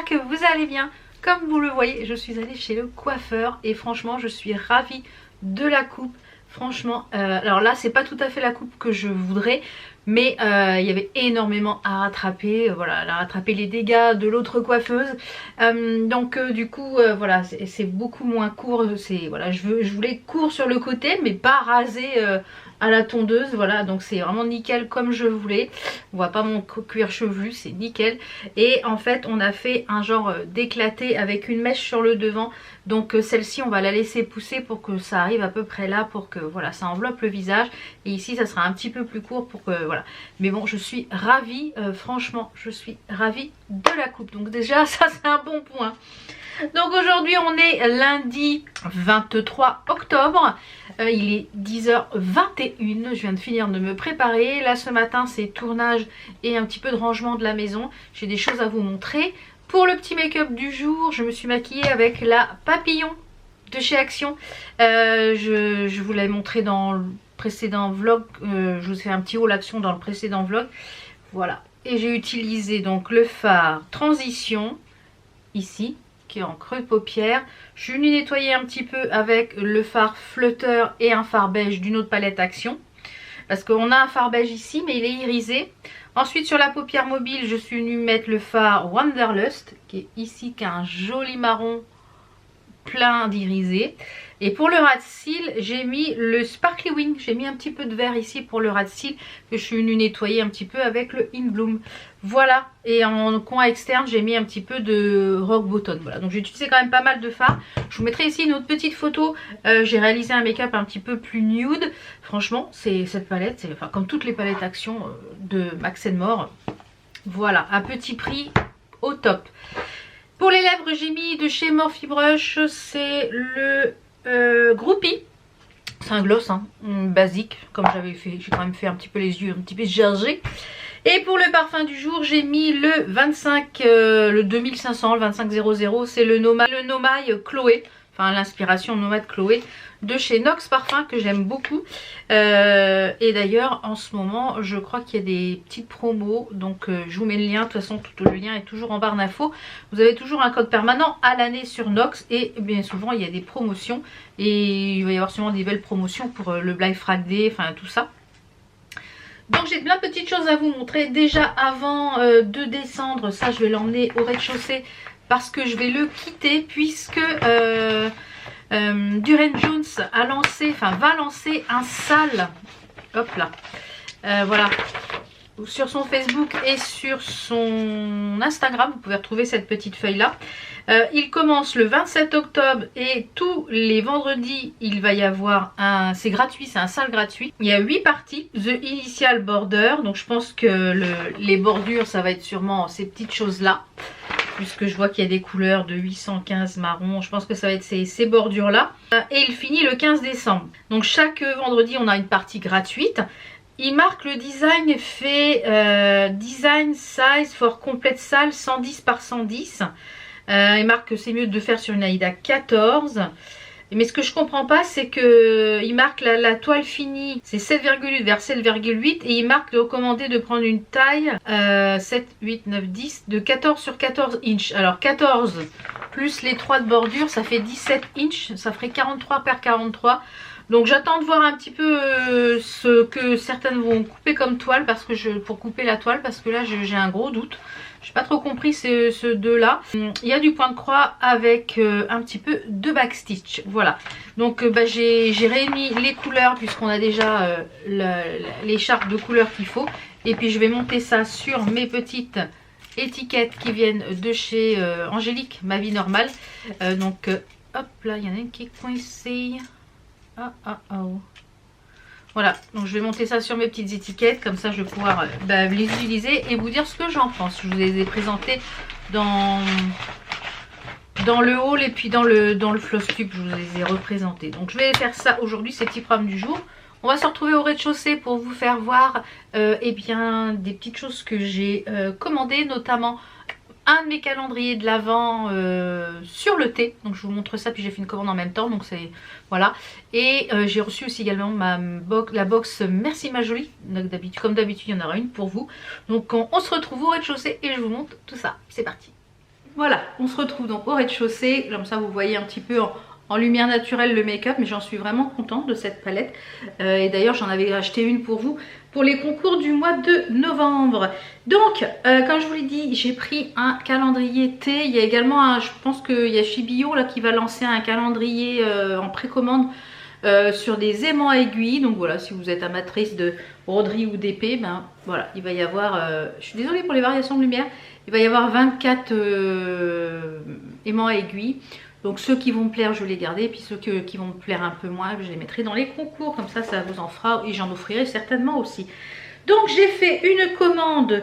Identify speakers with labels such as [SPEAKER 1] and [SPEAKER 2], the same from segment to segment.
[SPEAKER 1] j'espère que vous allez bien. Comme vous le voyez, je suis allée chez le coiffeur et franchement je suis ravie de la coupe. Franchement, alors là c'est pas tout à fait la coupe que je voudrais, mais il y avait énormément à rattraper. Voilà, elle a rattrapé les dégâts de l'autre coiffeuse. Donc du coup voilà, c'est beaucoup moins court. Voilà, je voulais court sur le côté mais pas rasé à la tondeuse. Voilà, donc c'est vraiment nickel comme je voulais. On voit pas mon cuir chevelu, c'est nickel. Et en fait on a fait un genre d'éclaté avec une mèche sur le devant. Donc celle-ci on va la laisser pousser pour que ça arrive à peu près là, pour que voilà ça enveloppe le visage. Et ici ça sera un petit peu plus court pour que voilà. Mais bon, je suis ravie, franchement je suis ravie de la coupe. Donc déjà ça c'est un bon point. Donc aujourd'hui on est lundi 23 octobre, il est 10h21, je viens de finir de me préparer. Là ce matin c'est tournage et un petit peu de rangement de la maison, j'ai des choses à vous montrer. Pour le petit make-up du jour, je me suis maquillée avec la Papillon de chez Action. Je vous l'avais montré dans le précédent vlog, je vous ai fait un petit haul Action dans le précédent vlog. Voilà, et j'ai utilisé donc le fard Transition, ici, qui est en creux de paupière. Je suis venue nettoyer un petit peu avec le fard Flutter et un fard beige d'une autre palette Action. Parce qu'on a un fard beige ici, mais il est irisé. Ensuite sur la paupière mobile, je suis venue mettre le fard Wanderlust, qui est ici, qui a un joli marron plein d'irisé. Et pour le ras de cils, j'ai mis le Sparkly Wing. J'ai mis un petit peu de vert ici pour le ras de cils, que je suis venue nettoyer un petit peu avec le In Bloom. Voilà, et en coin externe, j'ai mis un petit peu de Rock Bottom. Voilà, donc j'ai utilisé quand même pas mal de fard. Je vous mettrai ici une autre petite photo. J'ai réalisé un make-up un petit peu plus nude. Franchement, c'est cette palette, c'est enfin comme toutes les palettes Action de Max More. Voilà, à petit prix, au top. Pour les lèvres, j'ai mis de chez Morphe Brush, c'est le Groupie. C'est un gloss hein, basique, comme j'avais fait. J'ai quand même fait un petit peu les yeux un petit peu chargés. Et pour le parfum du jour, j'ai mis le 25, le 2500, le 2500, c'est le Nomai Chloé. Enfin l'inspiration Nomade Chloé de chez Nox Parfum, que j'aime beaucoup. Et d'ailleurs en ce moment je crois qu'il y a des petites promos, donc je vous mets le lien. De toute façon tout le lien est toujours en barre d'infos. Vous avez toujours un code permanent à l'année sur Nox, et bien souvent il y a des promotions, et il va y avoir sûrement des belles promotions pour le Black Friday, enfin tout ça. Donc j'ai plein de petites choses à vous montrer. Déjà avant de descendre, ça je vais l'emmener au rez-de-chaussée parce que je vais le quitter, puisque Duran Jones a lancé, va lancer un sale, hop là, voilà, sur son Facebook et sur son Instagram. Vous pouvez retrouver cette petite feuille là. Il commence le 27 octobre et tous les vendredis il va y avoir un, c'est gratuit, c'est un sale gratuit. Il y a 8 parties. The Initial Border, donc je pense que les bordures ça va être sûrement ces petites choses là, puisque je vois qu'il y a des couleurs de 815 marron. Je pense que ça va être ces bordures là. Et il finit le 15 décembre. Donc chaque vendredi on a une partie gratuite. Il marque le design fait design size for complete salle 110 par 110. Il marque que c'est mieux de faire sur une Aïda 14. Mais ce que je comprends pas, c'est que il marque la toile finie, c'est 7,8 vers 7,8, et il marque recommandé de prendre une taille 7, 8, 9, 10 de 14 sur 14 inches. Alors 14 plus les 3 de bordure, ça fait 17 inches, ça ferait 43 par 43. Donc j'attends de voir un petit peu ce que certaines vont couper comme toile, parce que pour couper la toile, parce que là j'ai un gros doute. J'ai pas trop compris ce deux là. Il y a du point de croix avec un petit peu de backstitch. Voilà. Donc j'ai réuni les couleurs, puisqu'on a déjà l'écharpe de couleur qu'il faut. Et puis je vais monter ça sur mes petites étiquettes qui viennent de chez Angélique, ma vie normale. Donc hop là, il y en a une qui est coincée. Voilà, donc je vais monter ça sur mes petites étiquettes, comme ça je vais pouvoir les utiliser et vous dire ce que j'en pense. Je vous les ai présentés dans le haul, et puis dans le floss tube je vous les ai représentés. Donc je vais faire ça aujourd'hui, ces petits programmes du jour. On va se retrouver au rez-de-chaussée pour vous faire voir eh bien, des petites choses que j'ai commandées, notamment un de mes calendriers de l'Avent sur le thé. Donc je vous montre ça, puis j'ai fait une commande en même temps, donc c'est voilà. Et j'ai reçu aussi également la box Merci ma jolie. Donc, comme d'habitude il y en aura une pour vous. Donc on se retrouve au rez-de-chaussée et je vous montre tout ça. C'est parti. Voilà, on se retrouve donc au rez-de-chaussée. Comme ça, vous voyez un petit peu en lumière naturelle le make-up. Mais j'en suis vraiment contente de cette palette. Et d'ailleurs, j'en avais acheté une pour vous pour les concours du mois de novembre. Donc, comme je vous l'ai dit, j'ai pris un calendrier thé. Il y a également, je pense qu'il y a Shibio là, qui va lancer un calendrier en précommande sur des aimants à aiguilles. Donc voilà, si vous êtes amatrice de broderie ou d'épée, ben voilà, il va y avoir, je suis désolée pour les variations de lumière, il va y avoir 24 aimants à aiguilles. Donc ceux qui vont me plaire, je vais les garder. Et puis ceux qui vont me plaire un peu moins, je les mettrai dans les concours. Comme ça, ça vous en fera. Et j'en offrirai certainement aussi. Donc j'ai fait une commande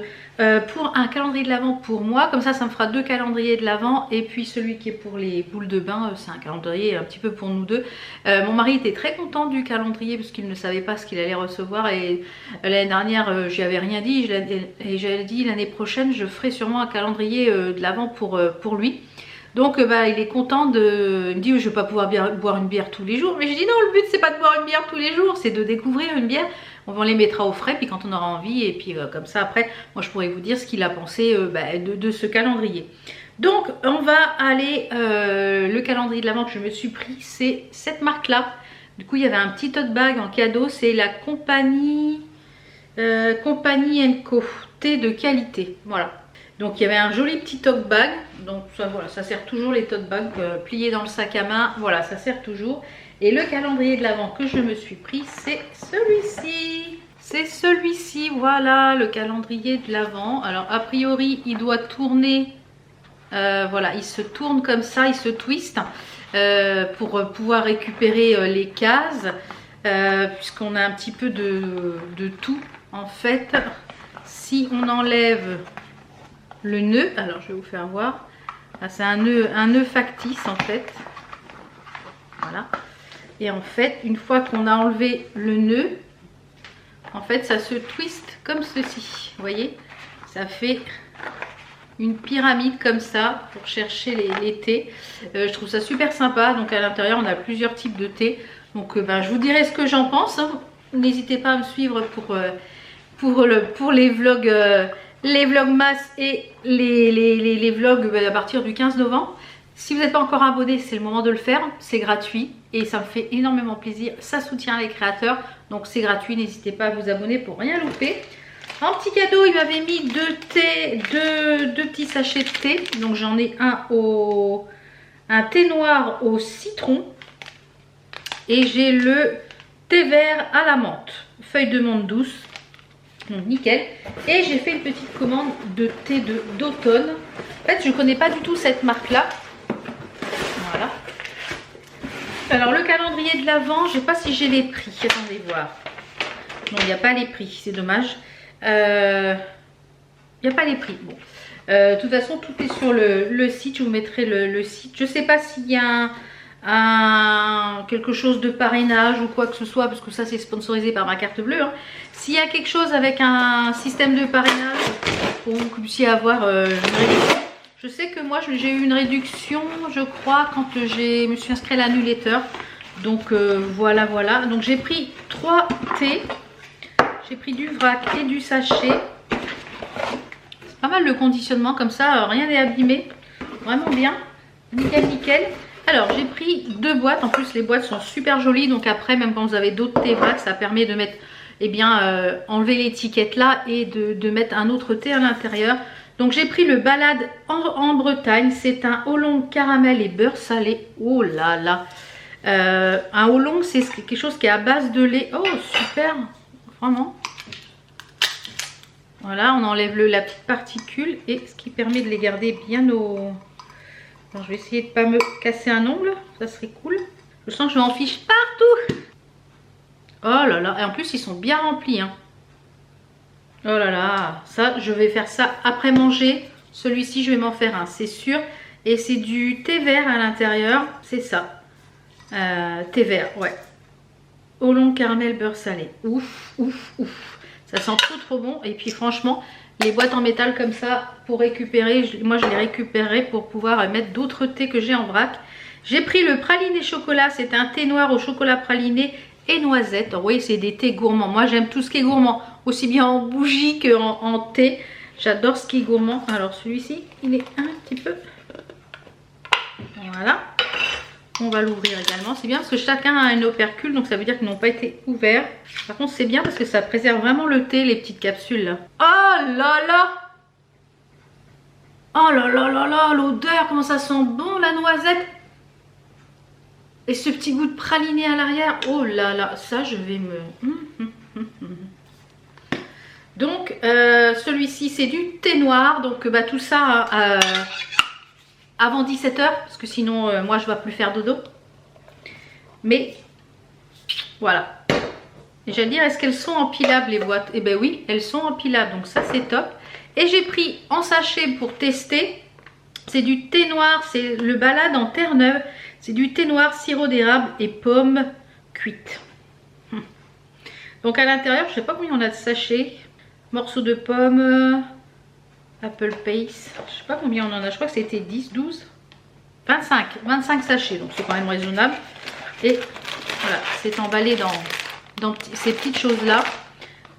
[SPEAKER 1] pour un calendrier de l'Avent pour moi. Comme ça me fera 2 calendriers de l'Avent. Et puis celui qui est pour les boules de bain, c'est un calendrier un petit peu pour nous deux. Mon mari était très content du calendrier parce qu'il ne savait pas ce qu'il allait recevoir. Et l'année dernière, je lui avais rien dit. Et j'avais dit l'année prochaine, je ferai sûrement un calendrier de l'Avent pour lui. Donc il est content de... Il me dit je ne vais pas pouvoir boire une bière tous les jours. Mais je dis non, le but c'est pas de boire une bière tous les jours, c'est de découvrir une bière. On les mettra au frais puis quand on aura envie. Et puis comme ça après, moi je pourrais vous dire ce qu'il a pensé de ce calendrier. Donc on va aller... le calendrier de l'Avent que je me suis pris, c'est cette marque là. Du coup il y avait un petit tote bag en cadeau. C'est la compagnie Co. Thé de qualité. Voilà. Donc il y avait un joli petit tote bag, donc ça voilà, ça sert toujours les tote bags pliés dans le sac à main, voilà, ça sert toujours. Et le calendrier de l'Avent que je me suis pris, c'est celui-ci. C'est celui-ci, voilà, le calendrier de l'Avent. Alors a priori, il doit tourner, voilà, il se tourne comme ça, il se twist pour pouvoir récupérer les cases, puisqu'on a un petit peu de tout en fait. Si on enlève le nœud, alors je vais vous faire voir, c'est un nœud factice en fait, voilà, et en fait une fois qu'on a enlevé le nœud, en fait ça se twiste comme ceci, vous voyez, ça fait une pyramide comme ça pour chercher les thés. Je trouve ça super sympa. Donc à l'intérieur on a plusieurs types de thé, donc je vous dirai ce que j'en pense, hein. N'hésitez pas à me suivre pour les vlogs Vlogmas et les vlogs à partir du 15 novembre. Si vous n'êtes pas encore abonné, c'est le moment de le faire. C'est gratuit et ça me fait énormément plaisir. Ça soutient les créateurs, donc c'est gratuit. N'hésitez pas à vous abonner pour rien louper. En petit cadeau, il m'avait mis deux petits sachets de thé. Donc j'en ai un thé noir au citron et j'ai le thé vert à la menthe, feuille de menthe douce. Donc nickel. Et j'ai fait une petite commande de thé d'automne. En fait je ne connais pas du tout cette marque là. Voilà. Alors le calendrier de l'Avent, je ne sais pas si j'ai les prix. Attendez voir. Non, il n'y a pas les prix, c'est dommage. Il n'y a pas les prix. Bon. De toute façon tout est sur le site. Je vous mettrai le site. Je ne sais pas s'il y a quelque chose de parrainage ou quoi que ce soit, parce que ça c'est sponsorisé par ma carte bleue, hein. S'il y a quelque chose avec un système de parrainage pour que vous puissiez avoir une réduction, je sais que moi j'ai eu une réduction je crois quand je me suis inscrite à la newsletter. Donc voilà. Donc j'ai pris 3 thés, j'ai pris du vrac et du sachet. C'est pas mal le conditionnement comme ça, rien n'est abîmé, vraiment bien, nickel. Alors j'ai pris 2 boîtes, en plus les boîtes sont super jolies, donc après même quand vous avez d'autres thés vrac, ça permet de mettre, enlever l'étiquette là et de mettre un autre thé à l'intérieur. Donc j'ai pris le Balade en Bretagne, c'est un oolong caramel et beurre salé, oh là là. Un oolong c'est quelque chose qui est à base de lait, oh super, vraiment. Voilà, on enlève la petite particule et ce qui permet de les garder bien au... Alors, je vais essayer de ne pas me casser un ongle, ça serait cool. Je sens que je m'en fiche partout. Oh là là, et en plus ils sont bien remplis, hein. Oh là là, ça je vais faire ça après manger. Celui-ci je vais m'en faire un, c'est sûr. Et c'est du thé vert à l'intérieur, c'est ça. Thé vert, ouais. Oolong caramel beurre salé. Ouf. Ça sent trop bon. Et puis franchement, les boîtes en métal comme ça pour récupérer, moi je les récupérerai pour pouvoir mettre d'autres thés que j'ai en vrac. J'ai pris le praliné chocolat, c'est un thé noir au chocolat praliné et noisette. Alors, oui, c'est des thés gourmands. Moi j'aime tout ce qui est gourmand, aussi bien en bougie qu'en thé. J'adore ce qui est gourmand. Alors celui-ci, il est un petit peu Voilà. On va l'ouvrir également. C'est bien parce que chacun a un opercule, donc ça veut dire qu'ils n'ont pas été ouverts. Par contre, c'est bien parce que ça préserve vraiment le thé, les petites capsules là. Oh là là! Oh là là là là, l'odeur, comment ça sent bon la noisette! Et ce petit goût de praliné à l'arrière, oh là là, ça je vais me... Donc, celui-ci c'est du thé noir, donc bah, tout ça avant 17 h, parce que sinon moi je ne vais plus faire dodo. Mais voilà. Et j'allais dire, est-ce qu'elles sont empilables les boîtes? Eh ben oui, elles sont empilables, donc ça c'est top. Et j'ai pris en sachet pour tester. C'est du thé noir, c'est le balade en Terre-Neuve. C'est du thé noir, sirop d'érable et pommes cuites. Donc à l'intérieur, je ne sais pas combien on a de sachets. Morceaux de pommes, apple paste. Je ne sais pas combien on en a, je crois que c'était 10, 12, 25 sachets. Donc c'est quand même raisonnable. Et voilà, c'est emballé dans ces petites choses-là.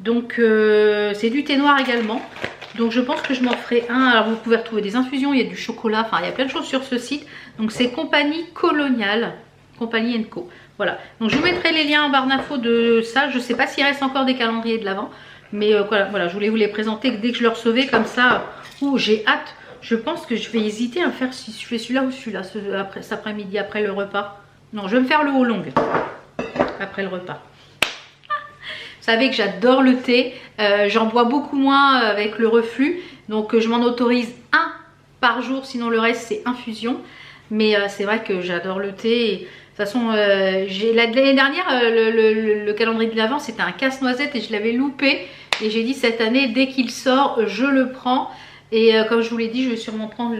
[SPEAKER 1] Donc c'est du thé noir également. Donc je pense que je m'en ferai un. Alors vous pouvez retrouver des infusions, il y a du chocolat, enfin il y a plein de choses sur ce site. Donc c'est Compagnie Coloniale, Compagnie Co. Voilà, donc je vous mettrai les liens en barre d'infos de ça. Je ne sais pas s'il reste encore des calendriers de l'Avent. Mais voilà, je voulais vous les présenter dès que je le recevais comme ça. J'ai hâte. Je pense que je vais hésiter à faire si je fais celui-là ou celui-là cet après-midi, après le repas. Non, je vais me faire le haut long après le repas. Vous savez que j'adore le thé, j'en bois beaucoup moins avec le reflux, donc je m'en autorise un par jour, sinon le reste c'est infusion. Mais c'est vrai que j'adore le thé. Et, de toute façon, l'année dernière, le calendrier de l'Avent c'était un casse-noisette et je l'avais loupé. Et j'ai dit cette année, dès qu'il sort, je le prends. Et comme je vous l'ai dit, je vais sûrement prendre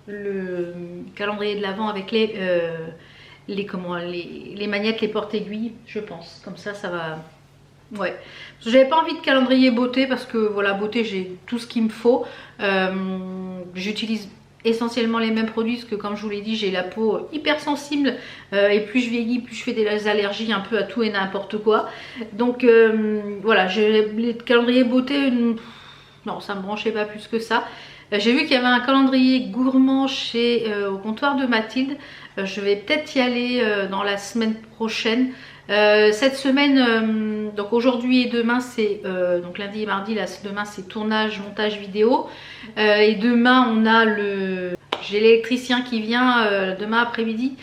[SPEAKER 1] le calendrier de l'Avent avec les magnettes, les porte-aiguilles, je pense. Comme ça, ça va... Ouais. J'avais pas envie de calendrier beauté parce que voilà, beauté, j'ai tout ce qu'il me faut. J'utilise essentiellement les mêmes produits parce que comme je vous l'ai dit, j'ai la peau hyper sensible et plus je vieillis, plus je fais des allergies un peu à tout et n'importe quoi. Donc voilà, les calendriers beauté, non, ça me branchait pas plus que ça. J'ai vu qu'il y avait un calendrier gourmand au comptoir de Mathilde. Je vais peut-être y aller dans la semaine prochaine. Cette semaine, donc aujourd'hui et demain c'est donc lundi et mardi, demain c'est tournage, montage vidéo. Et demain on a j'ai l'électricien qui vient demain après-midi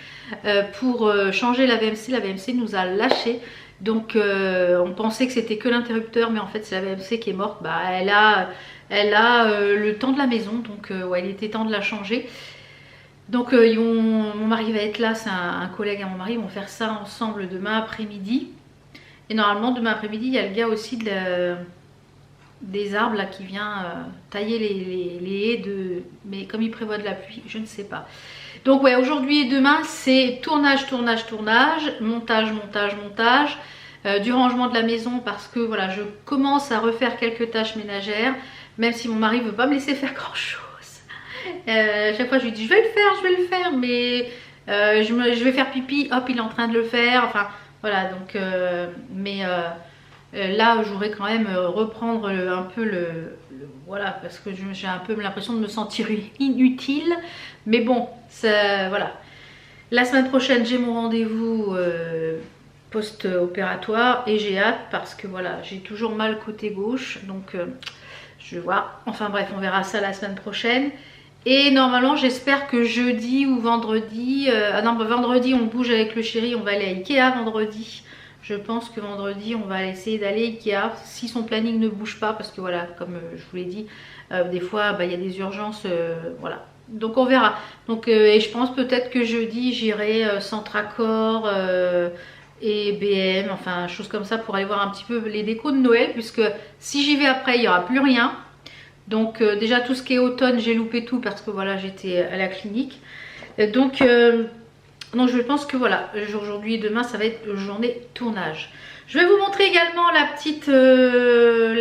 [SPEAKER 1] pour changer la VMC. La VMC nous a lâché. Donc on pensait que c'était que l'interrupteur, mais en fait c'est la VMC qui est morte. Bah, elle a le temps de la maison, donc ouais, il était temps de la changer. Donc mon mari va être là, c'est un collègue à mon mari, ils vont faire ça ensemble demain après-midi. Et normalement demain après-midi il y a le gars aussi des arbres là qui vient tailler les haies mais comme il prévoit de la pluie, je ne sais pas. Donc ouais, aujourd'hui et demain c'est tournage, montage, du rangement de la maison parce que voilà, je commence à refaire quelques tâches ménagères, même si mon mari veut pas me laisser faire grand chose. Chaque fois je lui dis je vais le faire, mais je vais faire pipi, hop il est en train de le faire, enfin voilà. Donc là je voudrais quand même reprendre un peu voilà, parce que j'ai un peu l'impression de me sentir inutile, mais bon voilà. La semaine prochaine j'ai mon rendez-vous post-opératoire et j'ai hâte parce que voilà, j'ai toujours mal côté gauche, donc je vais voir, enfin bref, on verra ça la semaine prochaine. Et normalement j'espère que jeudi ou vendredi, vendredi on bouge avec le chéri, on va aller à Ikea vendredi. Je pense que vendredi on va essayer d'aller à Ikea si son planning ne bouge pas, parce que voilà, comme je vous l'ai dit, des fois il y a des urgences, voilà. Donc on verra. Donc et je pense peut-être que jeudi j'irai Centracor et BM, enfin chose comme ça, pour aller voir un petit peu les décos de Noël, puisque si j'y vais après il n'y aura plus rien. Donc déjà tout ce qui est automne j'ai loupé tout parce que voilà, j'étais à la clinique. Donc je pense que voilà, aujourd'hui et demain ça va être journée tournage. Je vais vous montrer également la petite je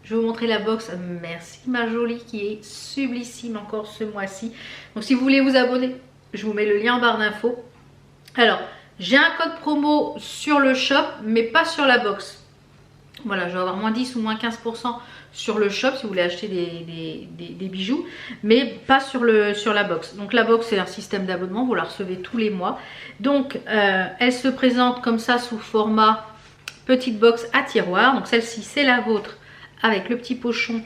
[SPEAKER 1] vais vous montrer la box. Merci ma jolie, qui est sublissime encore ce mois-ci. Donc si vous voulez vous abonner, je vous mets le lien en barre d'infos. Alors j'ai un code promo sur le shop mais pas sur la box. Voilà, je vais avoir moins 10 ou moins 15% sur le shop si vous voulez acheter des bijoux, mais pas sur la box. Donc la box, c'est un système d'abonnement, vous la recevez tous les mois. Donc elle se présente comme ça sous format petite box à tiroir. Donc celle-ci, c'est la vôtre avec le petit pochon.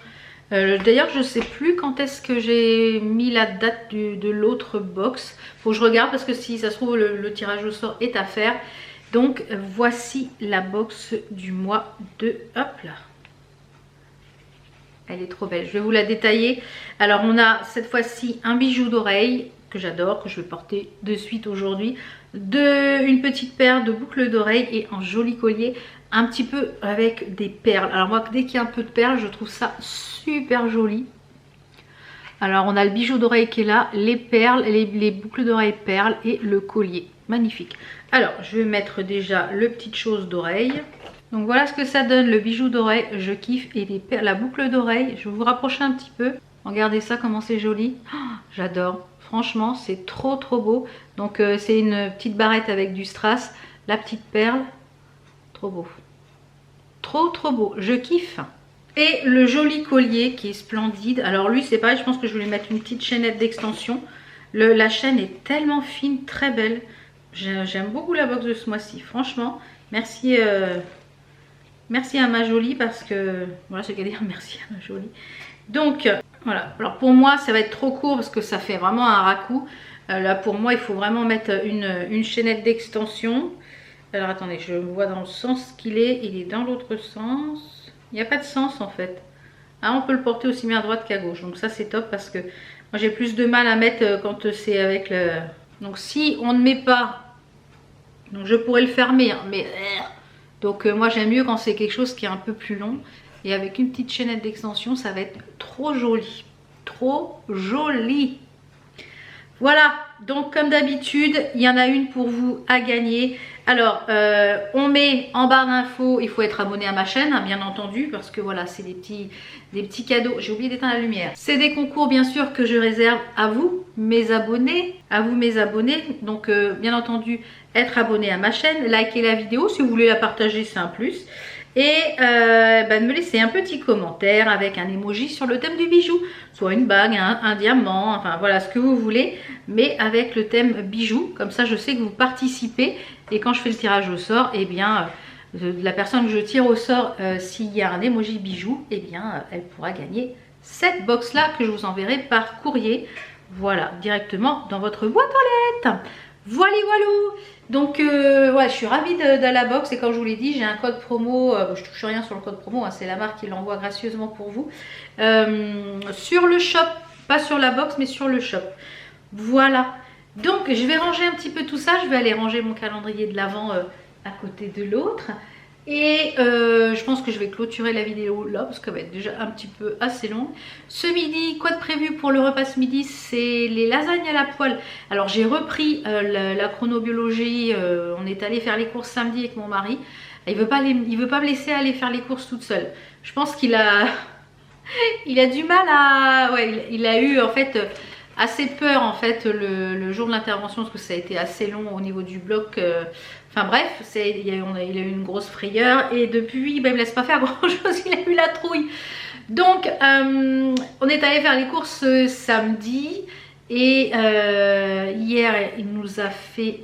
[SPEAKER 1] D'ailleurs, je ne sais plus quand est-ce que j'ai mis la date de l'autre box. Faut que je regarde parce que si ça se trouve, le tirage au sort est à faire. Donc voici la box du mois de... Hop là. Elle est trop belle. Je vais vous la détailler. Alors on a cette fois-ci un bijou d'oreille que j'adore, que je vais porter de suite aujourd'hui. Une petite paire de boucles d'oreilles et un joli collier. Un petit peu avec des perles. Alors moi, dès qu'il y a un peu de perles, je trouve ça super joli. Alors on a le bijou d'oreille qui est là, les perles, les boucles d'oreilles perles et le collier. Magnifique. Alors je vais mettre déjà le petite chose d'oreille. Donc voilà ce que ça donne, le bijou d'oreille, je kiffe. Et la boucle d'oreille, je vais vous rapprocher un petit peu. Regardez ça, comment c'est joli. Oh, j'adore. Franchement, c'est trop beau. Donc c'est une petite barrette avec du strass. La petite perle, trop beau. Trop beau, je kiffe. Et le joli collier qui est splendide. Alors lui, c'est pareil, je pense que je vais lui mettre une petite chaînette d'extension. La chaîne est tellement fine, très belle. J'aime beaucoup la box de ce mois-ci. Franchement, merci... Merci à ma jolie parce que... Voilà, c'est qu'à dire merci à ma jolie. Donc, voilà. Alors pour moi, ça va être trop court parce que ça fait vraiment un raccourt. Là, pour moi, il faut vraiment mettre une chaînette d'extension. Alors, attendez, je vois dans le sens qu'il est. Il est dans l'autre sens. Il n'y a pas de sens, en fait. Ah, on peut le porter aussi bien à droite qu'à gauche. Donc ça, c'est top parce que moi, j'ai plus de mal à mettre quand c'est avec le... Donc, si on ne met pas... Donc, je pourrais le fermer, hein, mais... Donc moi j'aime mieux quand c'est quelque chose qui est un peu plus long. Et avec une petite chaînette d'extension, ça va être trop joli. Trop joli. Voilà, donc comme d'habitude, il y en a une pour vous à gagner. Alors, on met en barre d'infos, il faut être abonné à ma chaîne, hein, bien entendu, parce que voilà, c'est des petits cadeaux. J'ai oublié d'éteindre la lumière. C'est des concours, bien sûr, que je réserve à vous, mes abonnés. À vous, mes abonnés. Donc, bien entendu, être abonné à ma chaîne, liker la vidéo. Si vous voulez la partager, c'est un plus. Et de me laisser un petit commentaire avec un emoji sur le thème du bijou, soit une bague, un diamant, enfin voilà ce que vous voulez, mais avec le thème bijou, comme ça je sais que vous participez. Et quand je fais le tirage au sort, eh bien la personne que je tire au sort, s'il y a un emoji bijou, eh bien elle pourra gagner cette box là que je vous enverrai par courrier, voilà, directement dans votre boîte aux lettres. Voilà. Donc ouais, je suis ravie de la box et comme je vous l'ai dit, j'ai un code promo, je touche rien sur le code promo, hein, c'est la marque qui l'envoie gracieusement pour vous, sur le shop, pas sur la box mais sur le shop. Voilà, donc je vais ranger un petit peu tout ça, je vais aller ranger mon calendrier de l'Avent à côté de l'autre. Et je pense que je vais clôturer la vidéo là parce qu'elle va être déjà un petit peu assez longue. Ce midi, quoi de prévu pour le repas ce midi? C'est les lasagnes à la poêle. Alors j'ai repris la chronobiologie, on est allé faire les courses samedi avec mon mari. Il veut pas me laisser aller faire les courses toute seule. Je pense qu'il a, il a du mal à... Ouais, il a eu en fait... assez peur en fait le jour de l'intervention parce que ça a été assez long au niveau du bloc. Enfin bref, il a eu une grosse frayeur et depuis il me laisse pas faire grand chose, il a eu la trouille. Donc on est allé faire les courses samedi et hier il nous a fait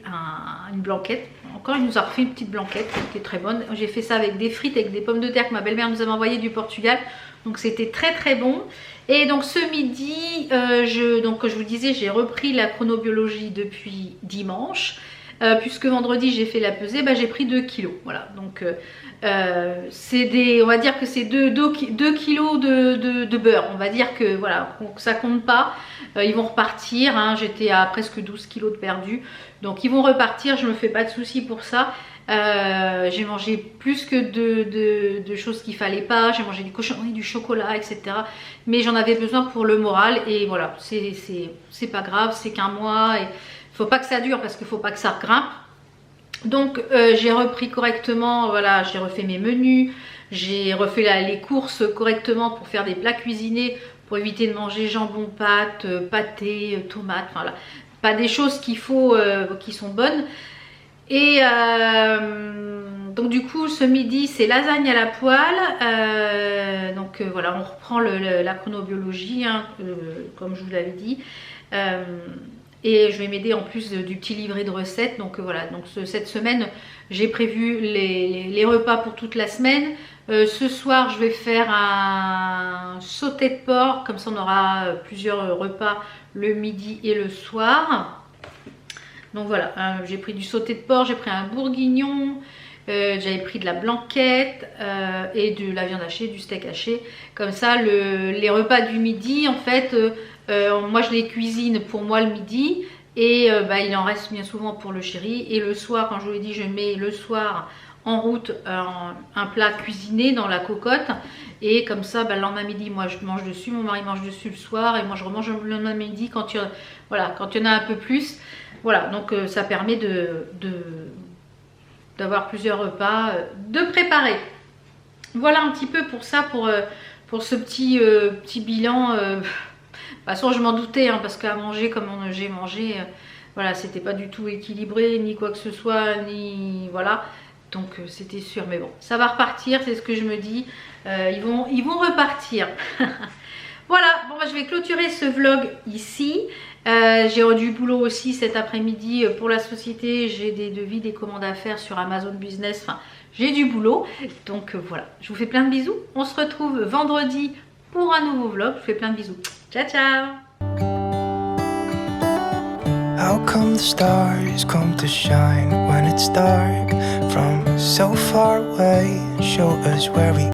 [SPEAKER 1] une blanquette. Encore il nous a refait une petite blanquette qui est très bonne. J'ai fait ça avec des frites, avec des pommes de terre que ma belle-mère nous avait envoyées du Portugal. Donc c'était très bon. Et donc ce midi, comme je vous disais, j'ai repris la chronobiologie depuis dimanche. Puisque vendredi j'ai fait la pesée, j'ai pris 2 kilos. Voilà, donc on va dire que c'est 2 kilos de beurre. On va dire que voilà, ça compte pas. Ils vont repartir, hein, j'étais à presque 12 kilos de perdu. Donc ils vont repartir, je me fais pas de soucis pour ça. J'ai mangé plus que de choses qu'il fallait pas, j'ai mangé des cochonneries, du chocolat, etc. Mais j'en avais besoin pour le moral et voilà, c'est pas grave, c'est qu'un mois et faut pas que ça dure parce qu'il faut pas que ça grimpe. Donc j'ai repris correctement, voilà, j'ai refait mes menus, j'ai refait les courses correctement pour faire des plats cuisinés, pour éviter de manger jambon, pâtes, pâté, tomates, enfin là, pas des choses qu'il faut, qui sont bonnes. Et Donc du coup ce midi c'est lasagne à la poêle, voilà, on reprend la chronobiologie hein, comme je vous l'avais dit. Et je vais m'aider en plus du petit livret de recettes. Donc voilà, donc cette semaine j'ai prévu les repas pour toute la semaine. Ce soir je vais faire un sauté de porc, comme ça on aura plusieurs repas le midi et le soir. Donc voilà, j'ai pris du sauté de porc, j'ai pris un bourguignon, j'avais pris de la blanquette et de la viande hachée, du steak haché. Comme ça les repas du midi en fait, moi je les cuisine pour moi le midi et il en reste bien souvent pour le chéri. Et le soir, quand je vous l'ai dit, je mets le soir en route un plat cuisiné dans la cocotte. Et comme ça, le lendemain midi, moi je mange dessus, mon mari mange dessus le soir et moi je remange le lendemain midi quand il y en a un peu plus. Voilà, donc ça permet d'avoir plusieurs repas, de préparer. Voilà un petit peu pour ça, pour ce petit bilan. De toute façon, je m'en doutais, hein, parce qu'à manger comme j'ai mangé, voilà, c'était pas du tout équilibré, ni quoi que ce soit, ni voilà. Donc c'était sûr, mais bon, ça va repartir, c'est ce que je me dis. Ils vont repartir. Voilà, bon, je vais clôturer ce vlog ici. J'ai du boulot aussi cet après-midi pour la société. J'ai des devis, des commandes à faire sur Amazon Business. Enfin, j'ai du boulot. Donc voilà, je vous fais plein de bisous. On se retrouve vendredi pour un nouveau vlog. Je vous fais plein de bisous. Ciao, ciao!
[SPEAKER 2] How come the stars come to shine when it's dark from so far away and show us where we